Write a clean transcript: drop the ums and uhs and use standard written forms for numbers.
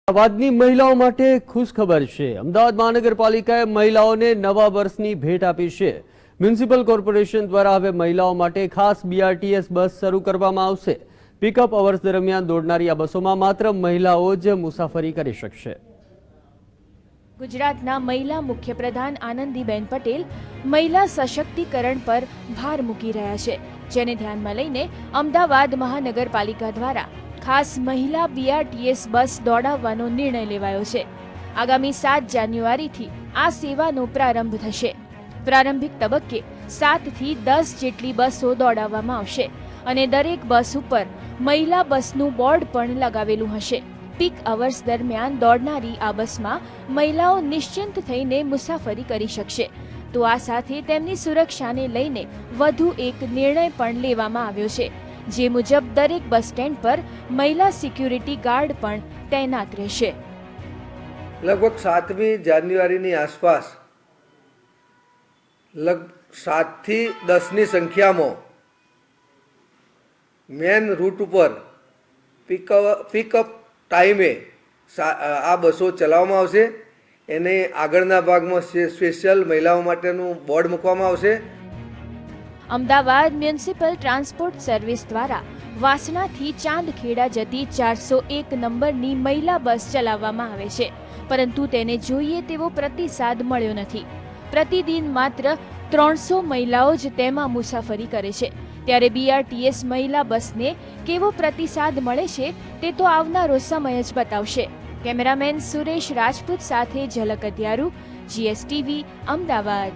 અમદાવાદની મહિલાઓ માટે ખુશખબર છે। અમદાવાદ મહાનગરપાલિકાએ મહિલાઓને નવા વર્ષની ભેટ આપી છે। મ્યુનિસિપલ કોર્પોરેશન દ્વારા હવે મહિલાઓ માટે ખાસ બીઆરટીએસ બસ શરૂ કરવામાં આવશે। પિકઅપ અવર્સ દરમિયાન દોડનારી આ બસોમાં માત્ર મહિલાઓ જ મુસાફરી કરી શકશે। ગુજરાતના મહિલા મુખ્યપ્રધાન આનંદીબેન પટેલ મહિલા સશક્તિકરણ પર ભાર મૂકી રહ્યા છે, જેને ધ્યાનમાં લઈને અમદાવાદ મહાનગરપાલિકા દ્વારા ખાસ મહિલા બીઆરટીએસ બસ દોડાવવાનો નિર્ણય લેવાયો છે। આગામી 7 જાન્યુઆરીથી આ સેવાનો પ્રારંભ થશે। પ્રારંભિક તબક્કે 7 થી 10 જેટલી બસો દોડાવવામાં આવશે અને દરેક બસ ઉપર મહિલા બસનું બોર્ડ પણ લગાવેલું હશે। પીક અવર્સ દરમિયાન દોડનારી આ બસમાં મહિલાઓ નિશ્ચિંત થઈને મુસાફરી કરી શકશે। તો આ સાથે તેમની સુરક્ષાને લઈને વધુ એક નિર્ણય પણ લેવામાં આવ્યો છે, જે મુજબ દરેક બસ સ્ટેન્ડ પર મહિલા સિક્યુરિટી ગાર્ડ પણ તૈનાત રહેશે। લગભગ 7મી જાન્યુઆરીની આસપાસ 7 થી 10ની સંખ્યામાં મેન રૂટ ઉપર પિકઅપ ટાઈમે આ બસો ચલાવવામાં આવશે। એને આગળના ભાગમાં સ્પેશિયલ મહિલાઓ માટેનું બોર્ડ મૂકવામાં આવશે। અમદાવાદ મ્યુનિસિપલ ટ્રાન્સપોર્ટ સર્વિસ દ્વારા વાસણાથી ચાંદખેડા જતી 401 નંબરની મહિલા બસ ચલાવવામાં આવે છે, પરંતુ તેને જોઈએ તેવો પ્રતિસાદ મળ્યો નથી। પ્રતિદિન માત્ર 300 મહિલાઓ જ તેમાં મુસાફરી કરે છે, ત્યારે બીઆરટીએસ મહિલા બસને કેવો પ્રતિસાદ મળે છે તે તો આવનારો સમય જ બતાવશે। કેમેરામેન સુરેશ રાજપૂત સાથે ઝલક અધ્યારુ, GSTV, અમદાવાદ।